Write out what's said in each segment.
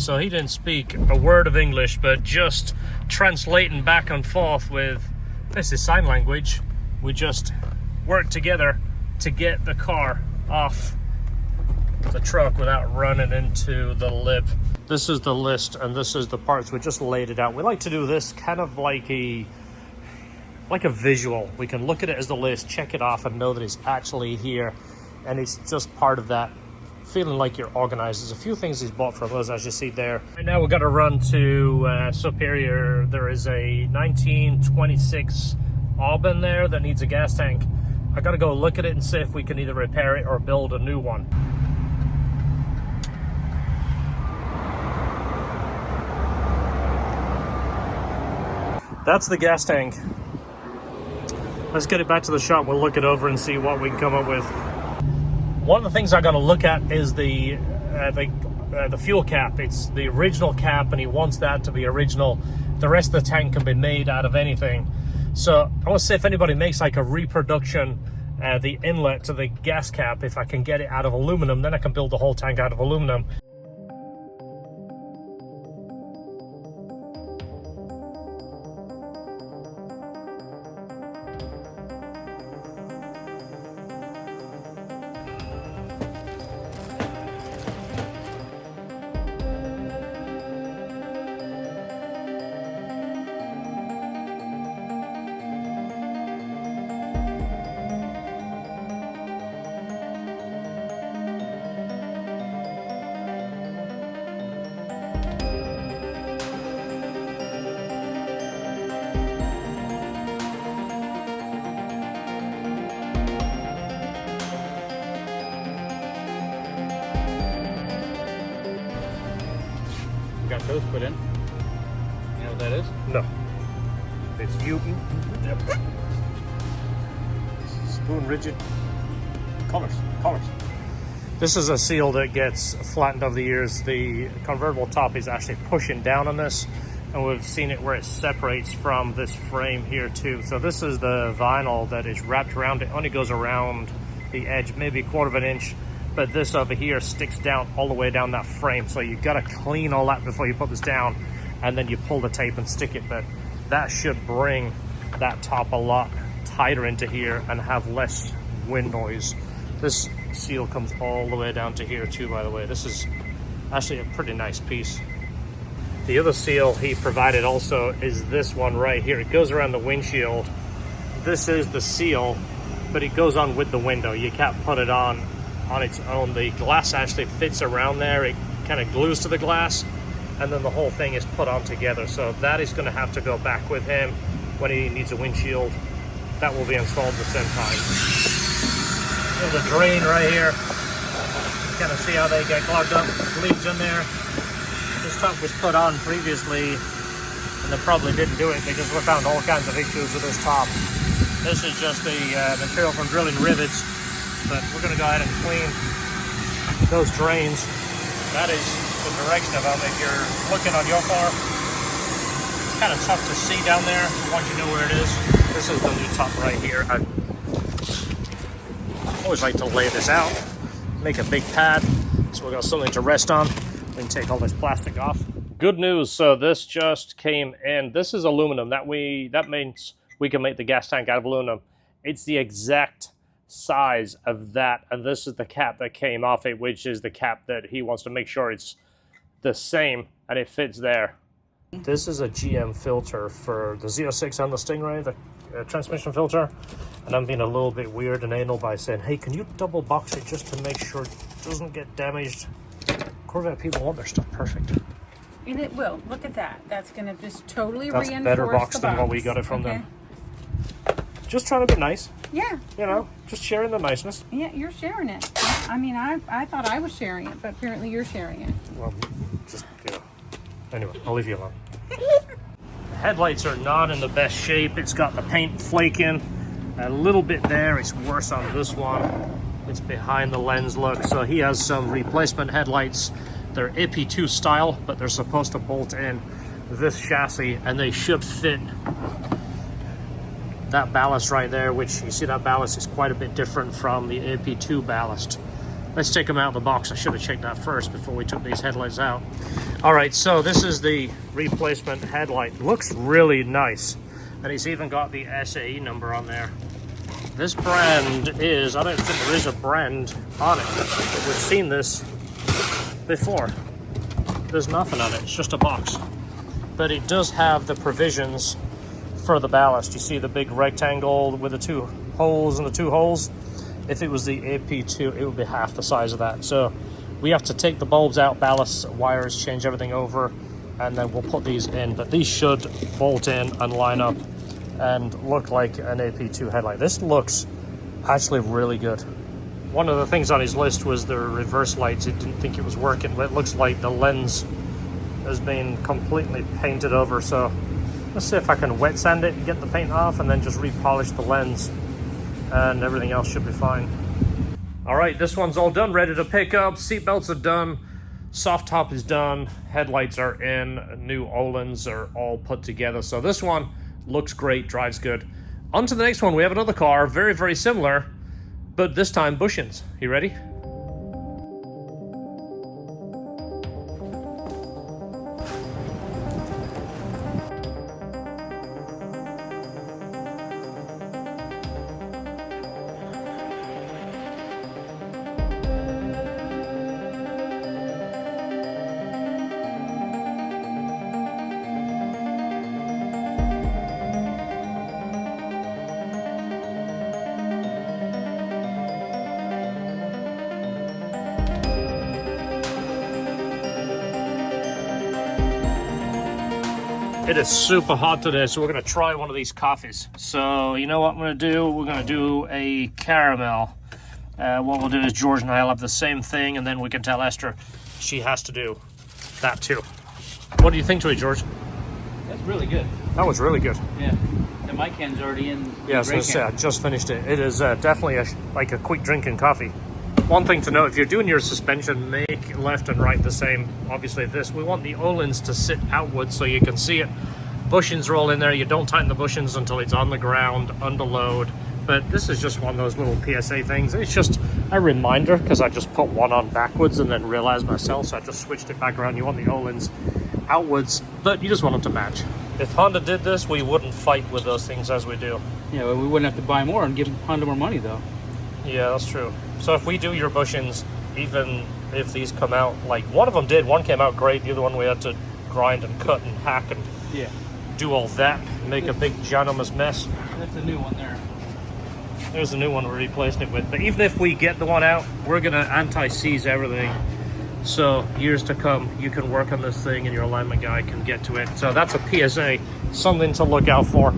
so he didn't speak a word of English, but just translating back and forth with, this is sign language, we just worked together to get the car off the truck without running into the lip. This is the list and this is the parts. We just laid it out. We like to do this kind of like a visual. We can look at it as the list, check it off, and know that it's actually here, and it's just part of that feeling like you're organized. There's a few things he's bought from us, as you see there. Right now we've got to run to Superior. There is a 1926 Ohlins there that needs a gas tank. I got to go look at it and see if we can either repair it or build a new one. That's the gas tank. Let's get it back to the shop. We'll look it over and see what we can come up with. One of the things I'm going to look at is the fuel cap. It's the original cap, and he wants that to be original. The rest of the tank can be made out of anything. So I want to see if anybody makes like a reproduction, the inlet to the gas cap. If I can get it out of aluminum, then I can build the whole tank out of aluminum. Got those put in. You know what that is? No. It's spoon rigid collars. This is a seal that gets flattened over the years. The convertible top is actually pushing down on this, and we've seen it where it separates from this frame here too. So this is the vinyl that is wrapped around it. Only goes around the edge, maybe 1/4 of an inch. But this over here sticks down all the way down that frame. So you've got to clean all that before you put this down, and then you pull the tape and stick it. But that should bring that top a lot tighter into here and have less wind noise. This seal comes all the way down to here too, by the way. This is actually a pretty nice piece. The other seal he provided also is this one right here. It goes around the windshield. This is the seal, but it goes on with the window. You can't put it on its own. The glass actually fits around there. It kind of glues to the glass, and then the whole thing is put on together. So that is going to have to go back with him when he needs a windshield. That will be installed at the same time. There's a drain right here. You kind of see how they get clogged up, leads in there. This top was put on previously, and they probably didn't do it because we found all kinds of issues with this top. This is just the material from drilling rivets. But we're going to go ahead and clean those drains. That is the direction of them. If you're looking on your car, it's kind of tough to see down there once you know where it is. This is the new top right here. I always like to lay this out, make a big pad, so we've got something to rest on. We can take all this plastic off. Good news, so this just came in. This is aluminum. That means we can make the gas tank out of aluminum. It's the exact size of that, and this is the cap that came off it, which is the cap that he wants to make sure it's the same and it fits there. This is a GM filter for the Z06 and the Stingray, the transmission filter, and I'm being a little bit weird and anal by saying, hey, can you double box it just to make sure it doesn't get damaged? Corvette people want their stuff perfect. And it will. Look at that. That's going to just totally reinforce the box. That's better box than what we got it from them. Just trying to be nice. Yeah. You know, just sharing the niceness. Yeah, you're sharing it. I mean, I thought I was sharing it, but apparently you're sharing it. Well, just, you know. Anyway, I'll leave you alone. The headlights are not in the best shape. It's got the paint flaking a little bit there. It's worse on this one. It's behind the lens look. So he has some replacement headlights. They're AP2 style, but they're supposed to bolt in this chassis, and they should fit that ballast right there, which you see that ballast is quite a bit different from the AP2 ballast. Let's take them out of the box. I should have checked that first before we took these headlights out. All right, so this is the replacement headlight. Looks really nice. And it's even got the SAE number on there. This brand is, I don't think there is a brand on it. But we've seen this before. There's nothing on it, it's just a box. But it does have the provisions for the ballast. You see the big rectangle with the two holes and the two holes? If it was the AP2, it would be half the size of that. So we have to take the bulbs out, ballast, wires, change everything over, and then we'll put these in. But these should bolt in and line up and look like an AP2 headlight. This looks actually really good. One of the things on his list was the reverse lights. He didn't think it was working, but it looks like the lens has been completely painted over. So let's see if I can wet sand it and get the paint off and then just repolish the lens, and everything else should be fine. All right, this one's all done, ready to pick up. Seatbelts are done, soft top is done, headlights are in, new Ohlins are all put together. So this one looks great, drives good. On to the next one. We have another car, very, very similar, but this time Bushings. You ready? It is super hot today, so we're gonna try one of these coffees. So you know what I'm gonna do? We're gonna do a caramel. What we'll do is George and I'll have the same thing, and then we can tell Esther she has to do that too. What do you think to it, George? That's really good. That was really good. Yeah. And my can's already in. Yeah, I was gonna say, I just finished it. It is definitely like a quick drinking coffee. One thing to note, if you're doing your suspension, make left and right the same. Obviously this, we want the Ohlins to sit outwards so you can see it. Bushings are all in there. You don't tighten the bushings until it's on the ground, under load. But this is just one of those little PSA things. It's just a reminder, because I just put one on backwards and then realized myself, so I just switched it back around. You want the Ohlins outwards, but you just want them to match. If Honda did this, we wouldn't fight with those things as we do. Yeah, well, we wouldn't have to buy more and give Honda more money, though. Yeah, that's true. So if we do your bushings, even if these come out, like one of them did, one came out great, the other one we had to grind and cut and hack and do all that, make a big ginormous mess. That's a new one there. There's a new one we're replacing it with. But even if we get the one out, we're gonna anti-seize everything. So years to come, you can work on this thing and your alignment guy can get to it. So that's a PSA, something to look out for.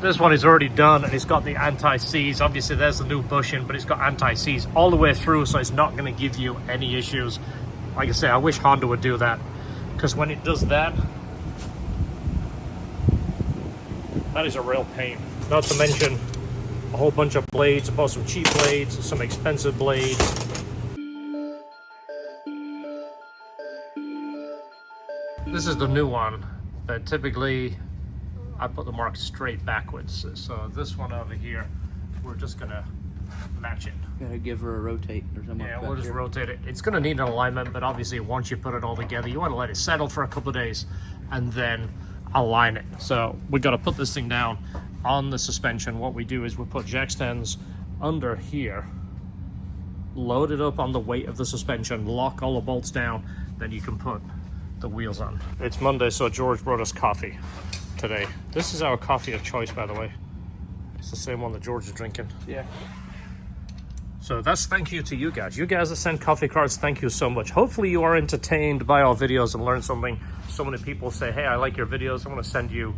This one is already done and it's got the anti-seize. Obviously there's the new bushing, but it's got anti-seize all the way through, so it's not going to give you any issues. Like I say, I wish Honda would do that, because when it does that, that is a real pain. Not to mention a whole bunch of blades, both some cheap blades, some expensive blades. This is the new one, but typically I put the mark straight backwards. So this one over here, we're just gonna match it. Gotta give her a rotate or something. Yeah, we'll just rotate it. It's gonna need an alignment, but obviously once you put it all together, you wanna let it settle for a couple of days and then align it. So we gotta put this thing down on the suspension. What we do is we put jack stands under here, load it up on the weight of the suspension, lock all the bolts down, then you can put the wheels on. It's Monday, so George brought us coffee today. This is our coffee of choice, by the way. It's the same one that George is drinking. Yeah. So that's thank you to you guys. You guys that send coffee cards, thank you so much. Hopefully you are entertained by our videos and learn something. So many people say, hey, I like your videos, I'm gonna send you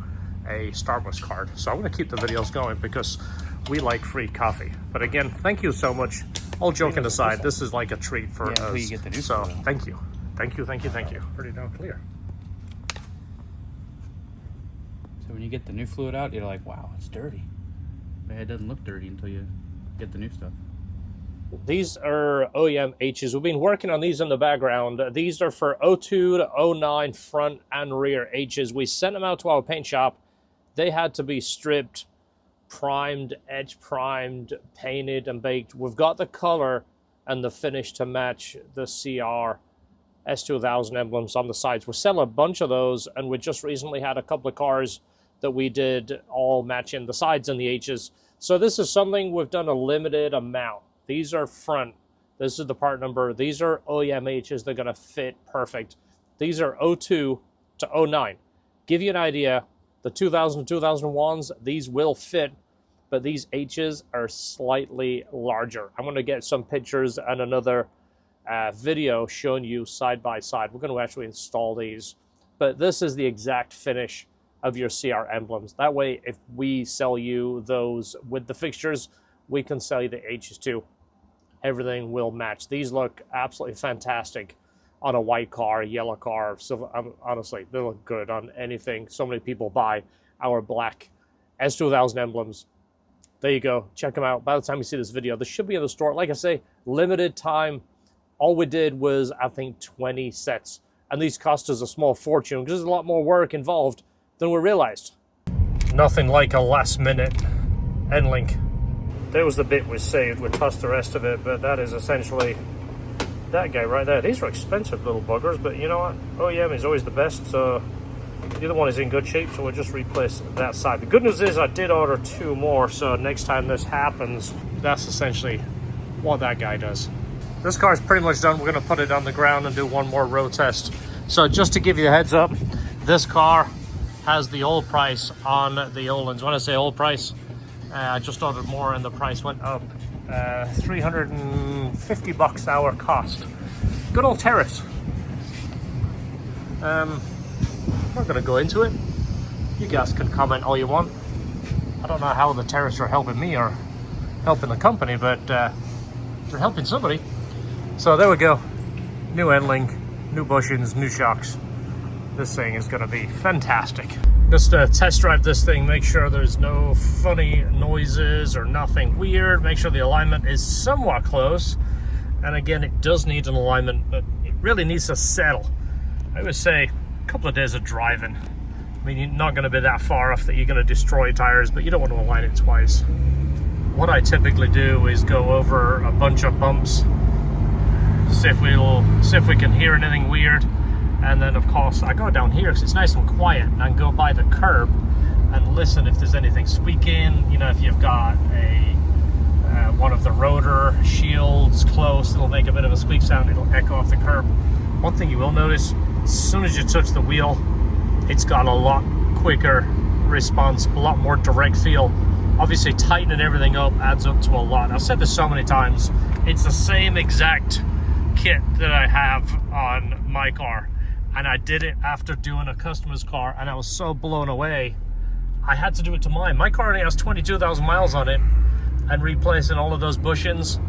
a Starbucks card. So I'm gonna keep the videos going because we like free coffee. But again, thank you so much. All joking aside, this is like a treat for us. You get the new so thank you. Thank you, thank you, thank you. Pretty darn clear. So when you get the new fluid out, you're like, wow, it's dirty. But it doesn't look dirty until you get the new stuff. These are OEM H's. We've been working on these in the background. These are for 02 to 09 front and rear H's. We sent them out to our paint shop. They had to be stripped, primed, edge primed, painted, and baked. We've got the color and the finish to match the CR S2000 emblems on the sides. We're selling a bunch of those, and we just recently had a couple of cars that we did all matching the sides and the H's. So this is something we've done a limited amount. These are front. This is the part number. These are OEM H's. They're going to fit perfect. These are 02 to 09. Give you an idea, the 2000 2001s, these will fit, but these H's are slightly larger. I'm going to get some pictures and another video showing you side by side. We're going to actually install these, but this is the exact finish of your CR emblems. That way, if we sell you those with the fixtures, we can sell you the H's too. Everything will match. These look absolutely fantastic on a white car, yellow car, silver. Honestly, they look good on anything. So many people buy our black S2000 emblems. There you go. Check them out. By the time you see this video, they should be in the store. Like I say, limited time. All we did was, I think, 20 sets. And these cost us a small fortune because there's a lot more work involved than we realized. Nothing like a last minute end link. There was the bit we saved. We tossed the rest of it, but that is essentially that guy right there. These are expensive little buggers, but you know what? OEM is always the best, so the other one is in good shape, so we'll just replace that side. The good news is I did order 2 more, so next time this happens, that's essentially what that guy does. This car is pretty much done. We're going to put it on the ground and do one more road test. So just to give you a heads up, this car has the old price on the Ohlins. When I say old price, I just ordered more and the price went up. $350 our cost. Good old tariffs. I'm not going to go into it. You guys can comment all you want. I don't know how the tariffs are helping me or helping the company, but they're helping somebody. So there we go. New end link, new bushings, new shocks. This thing is going to be fantastic. Just test drive this thing, make sure there's no funny noises or nothing weird. Make sure the alignment is somewhat close. And again, it does need an alignment, but it really needs to settle. I would say a couple of days of driving. I mean, you're not going to be that far off that you're going to destroy tires, but you don't want to align it twice. What I typically do is go over a bunch of bumps, see if we can hear anything weird. And then, of course, I go down here because it's nice and quiet, and I go by the curb and listen if there's anything squeaking. You know, if you've got one of the rotor shields close, it'll make a bit of a squeak sound. It'll echo off the curb. One thing you will notice, as soon as you touch the wheel, it's got a lot quicker response, a lot more direct feel. Obviously, tightening everything up adds up to a lot. I've said this so many times. It's the same exact kit that I have on my car. And I did it after doing a customer's car, and I was so blown away. I had to do it to mine. My car only has 22,000 miles on it, and replacing all of those bushings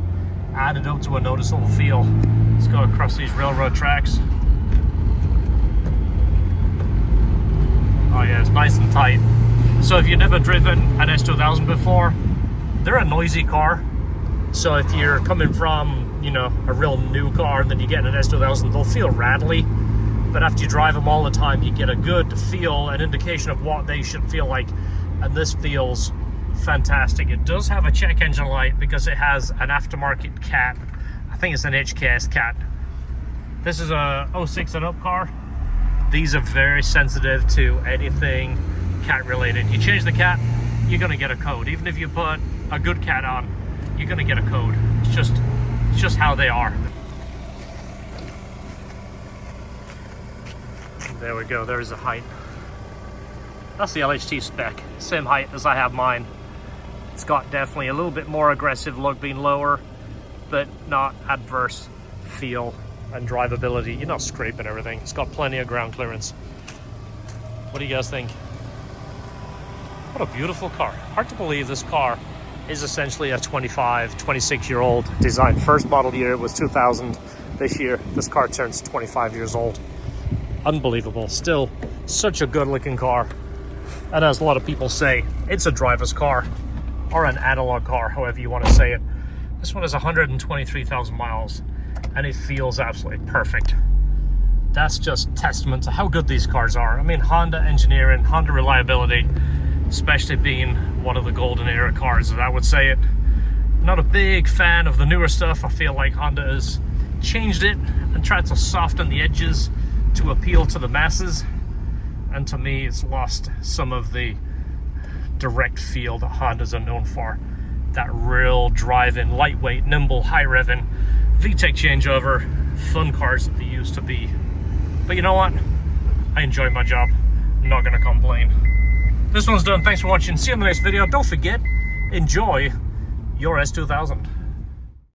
added up to a noticeable feel. Let's go across these railroad tracks. Oh yeah, it's nice and tight. So if you've never driven an S2000 before, they're a noisy car. So if you're coming from, you know, a real new car and then you get an S2000, they'll feel rattly. But after you drive them all the time, you get a good feel, an indication of what they should feel like. And this feels fantastic. It does have a check engine light because it has an aftermarket cat. I think it's an HKS cat. This is a 06 and up car. These are very sensitive to anything cat related. You change the cat, you're gonna get a code. Even if you put a good cat on, you're gonna get a code. It's just how they are. There we go, there's a height. That's the LHT spec, same height as I have mine. It's got definitely a little bit more aggressive look being lower, but not adverse feel and drivability. You're not scraping everything. It's got plenty of ground clearance. What do you guys think? What a beautiful car. Hard to believe this car is essentially a 25, 26-year-old design. First model year was 2000. This year, this car turns 25 years old. Unbelievable. Still such a good looking car, and as a lot of people say, it's a driver's car or an analog car, however you want to say it. This one has 123,000 miles and it feels absolutely perfect. That's just testament to how good these cars are. I mean, Honda engineering, Honda reliability, especially being one of the golden era cars, as I would say it. Not a big fan of the newer stuff. I feel like Honda has changed it and tried to soften the edges to appeal to the masses. And to me, it's lost some of the direct feel that Hondas are known for. That real drive-in, lightweight, nimble, high-revving, VTEC changeover, fun cars that they used to be. But you know what? I enjoy my job. I'm not gonna complain. This one's done. Thanks for watching. See you in the next video. Don't forget, enjoy your S2000.